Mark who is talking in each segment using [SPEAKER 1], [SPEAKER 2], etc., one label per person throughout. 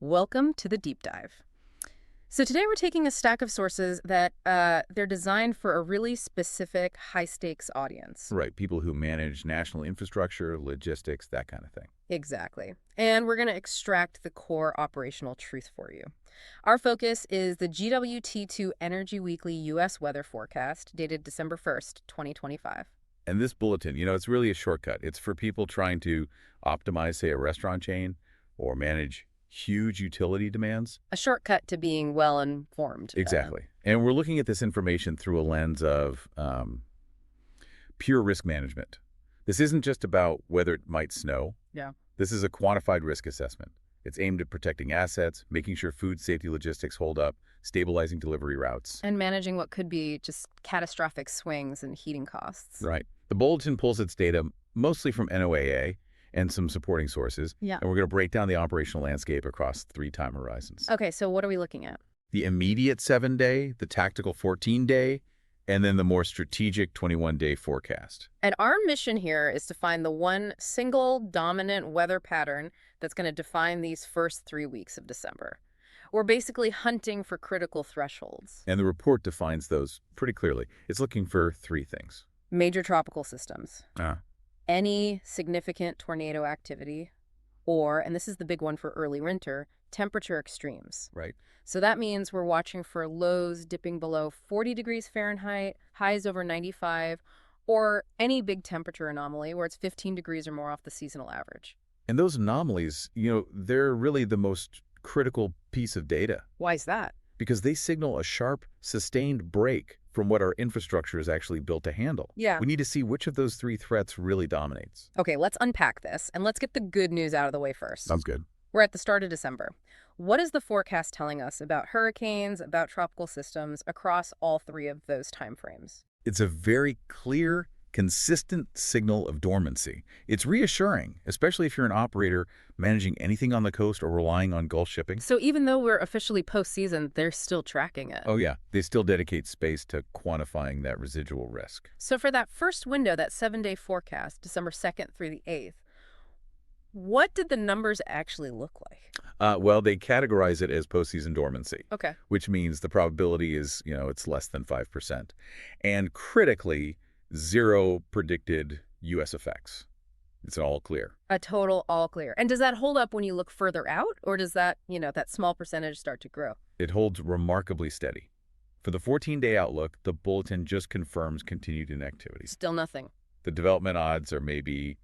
[SPEAKER 1] Welcome to the deep dive. So today we're taking a stack of sources that they're designed for a really specific high-stakes audience.
[SPEAKER 2] Right, people who manage national infrastructure, logistics, that kind of thing.
[SPEAKER 1] Exactly. And we're going to extract the core operational truth for you. Our focus is the GWT2 Energy Weekly U.S. weather forecast dated December 1st, 2025.
[SPEAKER 2] And this bulletin, it's really a shortcut. It's for people trying to optimize, say, a restaurant chain or manage huge utility demands.
[SPEAKER 1] A shortcut to being well-informed.
[SPEAKER 2] Exactly. And we're looking at this information through a lens of pure risk management. This isn't just about whether it might snow.
[SPEAKER 1] Yeah.
[SPEAKER 2] This is a quantified risk assessment. It's aimed at protecting assets, making sure food safety logistics hold up, stabilizing delivery routes.
[SPEAKER 1] And managing what could be just catastrophic swings in heating costs.
[SPEAKER 2] Right. The bulletin pulls its data mostly from NOAA and some supporting sources.
[SPEAKER 1] Yeah.
[SPEAKER 2] And we're going to break down the operational landscape across 3 time horizons.
[SPEAKER 1] Okay, so what are we looking at?
[SPEAKER 2] The immediate 7-day, the tactical 14-day, and then the more strategic 21-day forecast.
[SPEAKER 1] And our mission here is to find the one single dominant weather pattern that's going to define these first 3 weeks of December. We're basically hunting for critical thresholds.
[SPEAKER 2] And the report defines those pretty clearly. It's looking for 3 things.
[SPEAKER 1] Major tropical systems,
[SPEAKER 2] Ah,
[SPEAKER 1] any significant tornado activity, or, and this is the big one for early winter, temperature extremes.
[SPEAKER 2] right.
[SPEAKER 1] So that means we're watching for lows dipping below 40 degrees Fahrenheit, highs over 95, or any big temperature anomaly where it's 15 degrees or more off the seasonal average.
[SPEAKER 2] And those anomalies, they're really the most critical piece of data
[SPEAKER 1] Why is that?
[SPEAKER 2] because they signal a sharp, sustained break from what our infrastructure is actually built to handle.
[SPEAKER 1] Yeah.
[SPEAKER 2] We need to see which of those 3 threats really dominates.
[SPEAKER 1] Okay, let's unpack this, and let's get the good news out of the way first.
[SPEAKER 2] Sounds good.
[SPEAKER 1] We're at the start of December. What is the forecast telling us about hurricanes, about tropical systems across all 3 of those timeframes?
[SPEAKER 2] It's a very clear, consistent signal of dormancy. It's reassuring, especially if you're an operator managing anything on the coast or relying on Gulf shipping.
[SPEAKER 1] So even though we're officially postseason, they're still tracking it.
[SPEAKER 2] Oh yeah, they still dedicate space to quantifying that residual risk.
[SPEAKER 1] So for that first window, that 7-day forecast, December 2nd through the 8th, what did the numbers actually look like?
[SPEAKER 2] Well, they categorize it as postseason dormancy,
[SPEAKER 1] Okay.
[SPEAKER 2] which means the probability is, it's less than 5%. And critically, 0 predicted U.S. effects. It's all clear.
[SPEAKER 1] A total all clear. And does that hold up when you look further out, or does that, that small percentage start to grow?
[SPEAKER 2] It holds remarkably steady. For the 14-day outlook, the bulletin just confirms continued inactivity.
[SPEAKER 1] Still nothing.
[SPEAKER 2] The development odds are maybe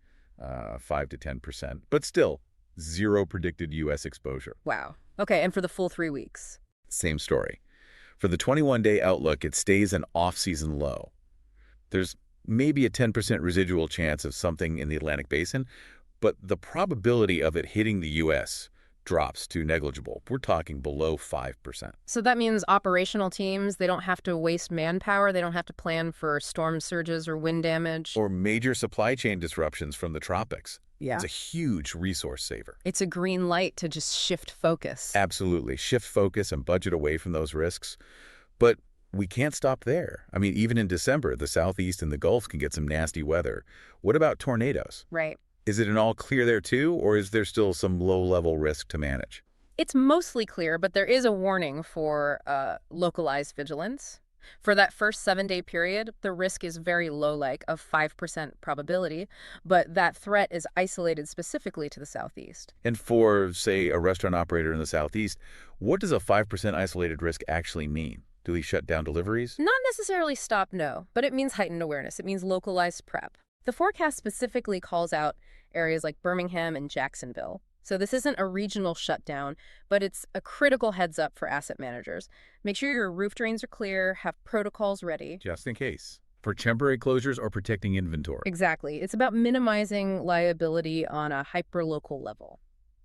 [SPEAKER 2] 5 to 10%, but still 0 predicted U.S. exposure.
[SPEAKER 1] Wow. Okay, and for the full 3 weeks?
[SPEAKER 2] Same story. For the 21-day outlook, it stays an off-season low. There's maybe a 10% residual chance of something in the Atlantic Basin, but the probability of it hitting the U.S. drops to negligible. We're talking below 5%.
[SPEAKER 1] So that means operational teams, they don't have to waste manpower, they don't have to plan for storm surges or wind damage.
[SPEAKER 2] Or major supply chain disruptions from the tropics.
[SPEAKER 1] Yeah.
[SPEAKER 2] It's a huge resource saver.
[SPEAKER 1] It's a green light to just shift focus.
[SPEAKER 2] Absolutely. Shift focus and budget away from those risks. But we can't stop there. I mean, even in December, the Southeast and the Gulf can get some nasty weather. What about tornadoes?
[SPEAKER 1] Right.
[SPEAKER 2] Is it an all clear there too, or is there still some low-level risk to manage?
[SPEAKER 1] It's mostly clear, but there is a warning for localized vigilance. For that first 7-day period, the risk is very low, like of 5% probability, but that threat is isolated specifically to the Southeast.
[SPEAKER 2] And for, say, a restaurant operator in the Southeast, what does a 5% isolated risk actually mean? Do they shut down deliveries?
[SPEAKER 1] Not necessarily stop, no, but it means heightened awareness. It means localized prep. The forecast specifically calls out areas like Birmingham and Jacksonville. So this isn't a regional shutdown, but it's a critical heads up for asset managers. Make sure your roof drains are clear, have protocols ready.
[SPEAKER 2] Just in case. For temporary closures or protecting inventory.
[SPEAKER 1] Exactly. It's about minimizing liability on a hyperlocal level.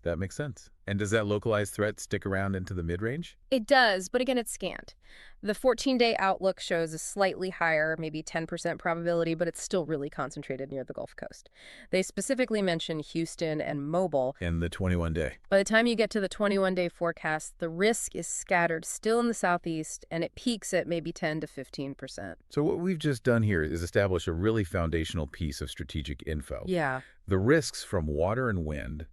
[SPEAKER 2] That makes sense. And does that localized threat stick around into the mid-range?
[SPEAKER 1] It does, but again, it's scant. The 14-day outlook shows a slightly higher, maybe 10% probability, but it's still really concentrated near the Gulf Coast. They specifically mention Houston and Mobile.
[SPEAKER 2] In the 21-day.
[SPEAKER 1] By the time you get to the 21-day forecast, the risk is scattered still in the Southeast, and it peaks at maybe 10 to 15%.
[SPEAKER 2] So what we've just done here is establish a really foundational piece of strategic info.
[SPEAKER 1] Yeah.
[SPEAKER 2] The risks from water and wind,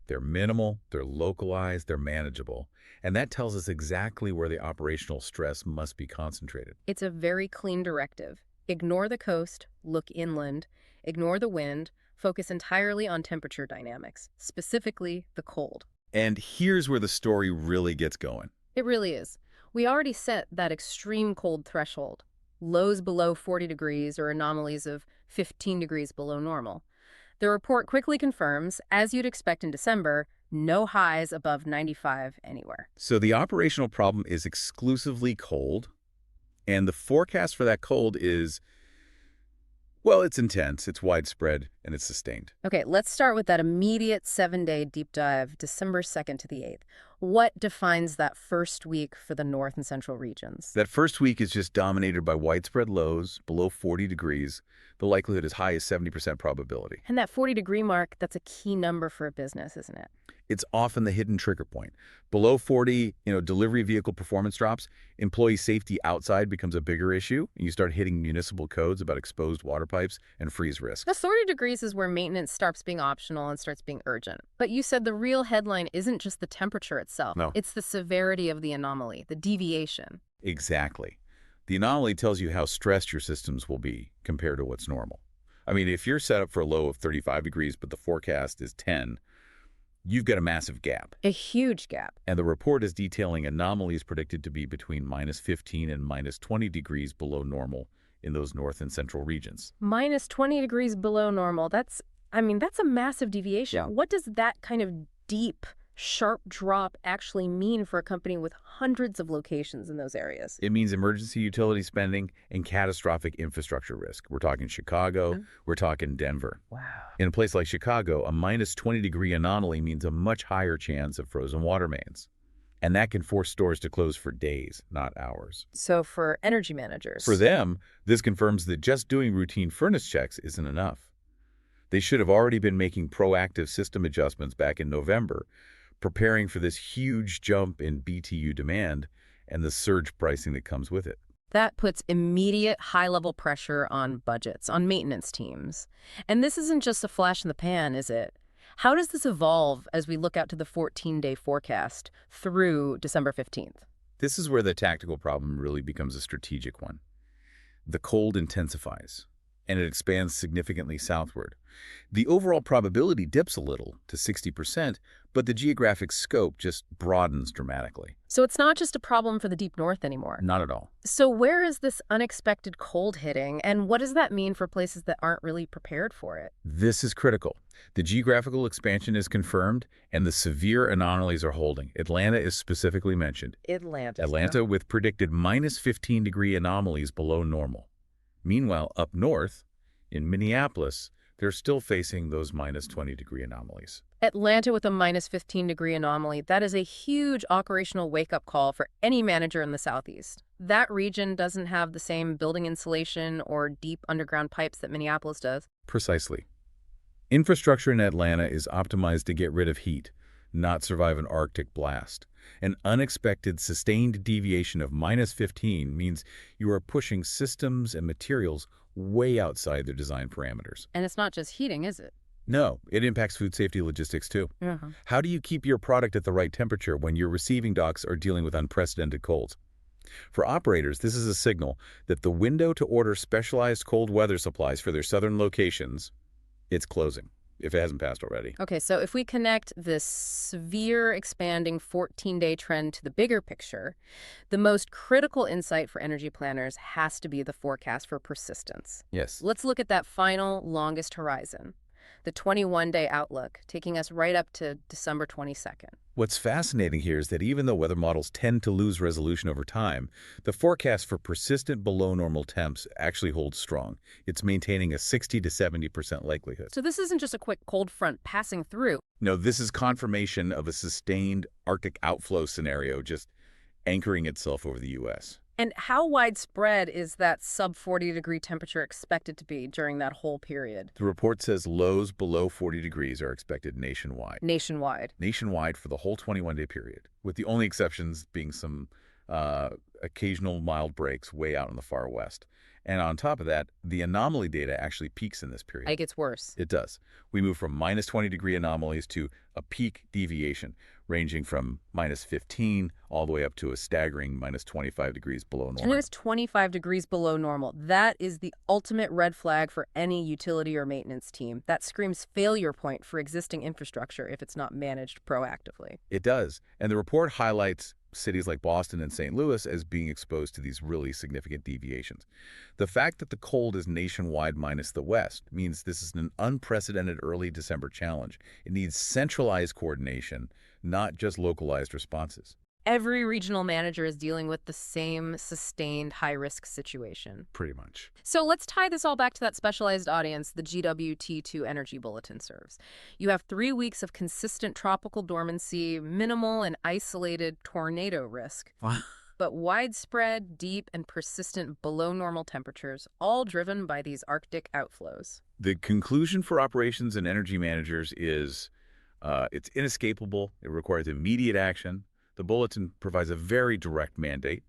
[SPEAKER 2] They're minimal, they're localized, they're manageable. And that tells us exactly where the operational stress must be concentrated.
[SPEAKER 1] It's a very clean directive. Ignore the coast, look inland, ignore the wind, focus entirely on temperature dynamics, specifically the cold.
[SPEAKER 2] And here's where the story really gets going.
[SPEAKER 1] It really is. We already set that extreme cold threshold. Lows below 40 degrees or anomalies of 15 degrees below normal. The report quickly confirms, as you'd expect in December, no highs above 95 anywhere.
[SPEAKER 2] So the operational problem is exclusively cold, and the forecast for that cold is, well, it's intense, it's widespread, and it's sustained.
[SPEAKER 1] Okay, let's start with that immediate 7-day deep dive, December 2nd to the 8th. What defines that first week for the north and central regions?
[SPEAKER 2] That first week is just dominated by widespread lows below 40 degrees. The likelihood is high as 70% probability.
[SPEAKER 1] And that 40-degree mark, that's a key number for a business, isn't it?
[SPEAKER 2] It's often the hidden trigger point. Below 40, delivery vehicle performance drops, employee safety outside becomes a bigger issue, and you start hitting municipal codes about exposed water pipes and freeze risk.
[SPEAKER 1] The 30 degrees is where maintenance stops being optional and starts being urgent. But you said the real headline isn't just the temperature itself.
[SPEAKER 2] No.
[SPEAKER 1] It's the severity of the anomaly, the deviation.
[SPEAKER 2] Exactly. The anomaly tells you how stressed your systems will be compared to what's normal. I mean, if you're set up for a low of 35 degrees, but the forecast is 10, you've got a massive gap.
[SPEAKER 1] A huge gap.
[SPEAKER 2] And the report is detailing anomalies predicted to be between minus 15 and minus 20 degrees below normal in those north and central regions.
[SPEAKER 1] Minus 20 degrees below normal. That's a massive deviation.
[SPEAKER 2] Yeah.
[SPEAKER 1] What does that kind of deep, sharp drop actually mean for a company with hundreds of locations in those areas?
[SPEAKER 2] It means emergency utility spending and catastrophic infrastructure risk. We're talking Chicago, we're talking Denver.
[SPEAKER 1] Wow.
[SPEAKER 2] In a place like Chicago, a minus 20-degree anomaly means a much higher chance of frozen water mains. And that can force stores to close for days, not hours.
[SPEAKER 1] So for energy managers.
[SPEAKER 2] For them, this confirms that just doing routine furnace checks isn't enough. They should have already been making proactive system adjustments back in November, preparing for this huge jump in BTU demand and the surge pricing that comes with it.
[SPEAKER 1] That puts immediate high-level pressure on budgets, on maintenance teams. And this isn't just a flash in the pan, is it? How does this evolve as we look out to the 14-day forecast through December 15th?
[SPEAKER 2] This is where the tactical problem really becomes a strategic one. The cold intensifies, and it expands significantly southward. The overall probability dips a little to 60%, but the geographic scope just broadens dramatically.
[SPEAKER 1] So it's not just a problem for the deep north anymore.
[SPEAKER 2] Not at all.
[SPEAKER 1] So where is this unexpected cold hitting, and what does that mean for places that aren't really prepared for it?
[SPEAKER 2] This is critical. The geographical expansion is confirmed, and the severe anomalies are holding. Atlanta is specifically mentioned. Atlanta with predicted minus 15-degree anomalies below normal. Meanwhile, up north, in Minneapolis, they're still facing those minus 20-degree anomalies.
[SPEAKER 1] Atlanta with a minus 15-degree anomaly, that is a huge operational wake-up call for any manager in the Southeast. That region doesn't have the same building insulation or deep underground pipes that Minneapolis does.
[SPEAKER 2] Precisely. Infrastructure in Atlanta is optimized to get rid of heat, not survive an Arctic blast. An unexpected, sustained deviation of minus 15 means you are pushing systems and materials way outside their design parameters.
[SPEAKER 1] And it's not just heating, is it?
[SPEAKER 2] No, it impacts food safety logistics too. How do you keep your product at the right temperature when your receiving docks are dealing with unprecedented colds? For operators, this is a signal that the window to order specialized cold weather supplies for their southern locations, it's closing, if it hasn't passed already.
[SPEAKER 1] Okay, so if we connect this severe expanding 14-day trend to the bigger picture, the most critical insight for energy planners has to be the forecast for persistence.
[SPEAKER 2] Yes.
[SPEAKER 1] Let's look at that final longest horizon, the 21-day outlook, taking us right up to December 22nd.
[SPEAKER 2] What's fascinating here is that even though weather models tend to lose resolution over time, the forecast for persistent below normal temps actually holds strong. It's maintaining a 60 to 70% likelihood.
[SPEAKER 1] So this isn't just a quick cold front passing through.
[SPEAKER 2] No, this is confirmation of a sustained Arctic outflow scenario just anchoring itself over the U.S.
[SPEAKER 1] And how widespread is that sub-40-degree temperature expected to be during that whole period?
[SPEAKER 2] The report says lows below 40 degrees are expected nationwide.
[SPEAKER 1] Nationwide.
[SPEAKER 2] Nationwide for the whole 21-day period, with the only exceptions being some occasional mild breaks way out in the far west. And on top of that, the anomaly data actually peaks in this period.
[SPEAKER 1] It gets worse.
[SPEAKER 2] It does. We move from minus 20-degree anomalies to a peak deviation, ranging from minus 15 all the way up to a staggering minus 25 degrees below normal.
[SPEAKER 1] And it's 25 degrees below normal. That is the ultimate red flag for any utility or maintenance team. That screams failure point for existing infrastructure if it's not managed proactively.
[SPEAKER 2] It does. And the report highlights cities like Boston and St. Louis as being exposed to these really significant deviations. The fact that the cold is nationwide minus the West means this is an unprecedented early December challenge. It needs centralized coordination, not just localized responses.
[SPEAKER 1] Every regional manager is dealing with the same sustained high-risk situation.
[SPEAKER 2] Pretty much.
[SPEAKER 1] So let's tie this all back to that specialized audience the GWT2 Energy Bulletin serves. You have 3 weeks of consistent tropical dormancy, minimal and isolated tornado risk, but widespread, deep, and persistent below-normal temperatures, all driven by these Arctic outflows.
[SPEAKER 2] The conclusion for operations and energy managers is it's inescapable. It requires immediate action. The bulletin provides a very direct mandate.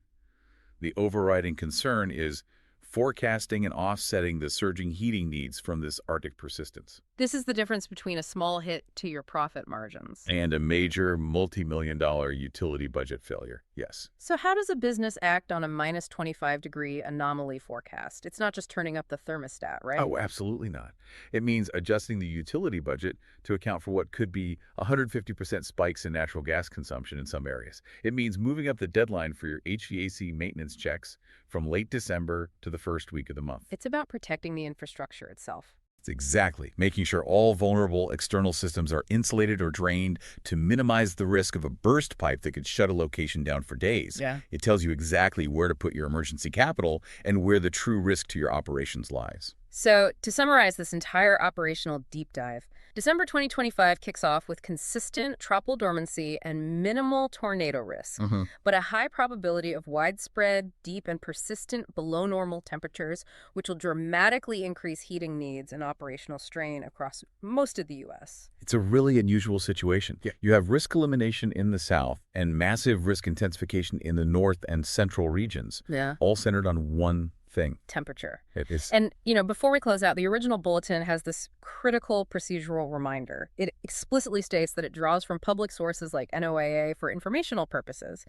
[SPEAKER 2] The overriding concern is forecasting and offsetting the surging heating needs from this Arctic persistence.
[SPEAKER 1] This is the difference between a small hit to your profit margins.
[SPEAKER 2] And a major multi-million-dollar utility budget failure, yes.
[SPEAKER 1] So how does a business act on a minus 25-degree anomaly forecast? It's not just turning up the thermostat, right?
[SPEAKER 2] Oh, absolutely not. It means adjusting the utility budget to account for what could be 150% spikes in natural gas consumption in some areas. It means moving up the deadline for your HVAC maintenance checks from late December to the first week of the month.
[SPEAKER 1] It's about protecting the infrastructure itself.
[SPEAKER 2] It's exactly. Making sure all vulnerable external systems are insulated or drained to minimize the risk of a burst pipe that could shut a location down for days.
[SPEAKER 1] Yeah.
[SPEAKER 2] It tells you exactly where to put your emergency capital and where the true risk to your operations lies.
[SPEAKER 1] So, to summarize this entire operational deep dive, December 2025 kicks off with consistent tropical dormancy and minimal tornado risk, but a high probability of widespread, deep, and persistent below normal temperatures, which will dramatically increase heating needs and operational strain across most of the U.S.
[SPEAKER 2] It's a really unusual situation. You have risk elimination in the south and massive risk intensification in the north and central regions, all centered on one thing.
[SPEAKER 1] Temperature.
[SPEAKER 2] It is.
[SPEAKER 1] And, before we close out, the original bulletin has this critical procedural reminder. It explicitly states that it draws from public sources like NOAA for informational purposes,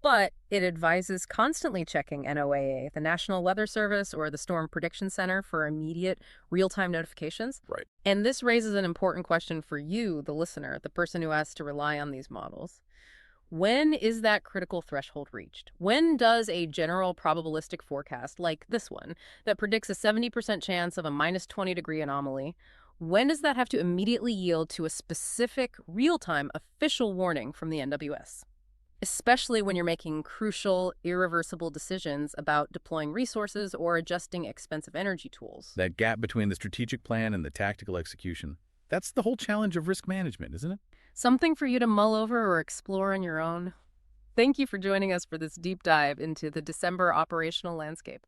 [SPEAKER 1] but it advises constantly checking NOAA, the National Weather Service, or the Storm Prediction Center for immediate real-time notifications.
[SPEAKER 2] Right.
[SPEAKER 1] And this raises an important question for you, the listener, the person who has to rely on these models. When is that critical threshold reached? When does a general probabilistic forecast, like this one, that predicts a 70% chance of a minus 20-degree anomaly, when does that have to immediately yield to a specific, real-time, official warning from the NWS? Especially when you're making crucial, irreversible decisions about deploying resources or adjusting expensive energy tools.
[SPEAKER 2] That gap between the strategic plan and the tactical execution, that's the whole challenge of risk management, isn't it?
[SPEAKER 1] Something for you to mull over or explore on your own. Thank you for joining us for this deep dive into the December operational landscape.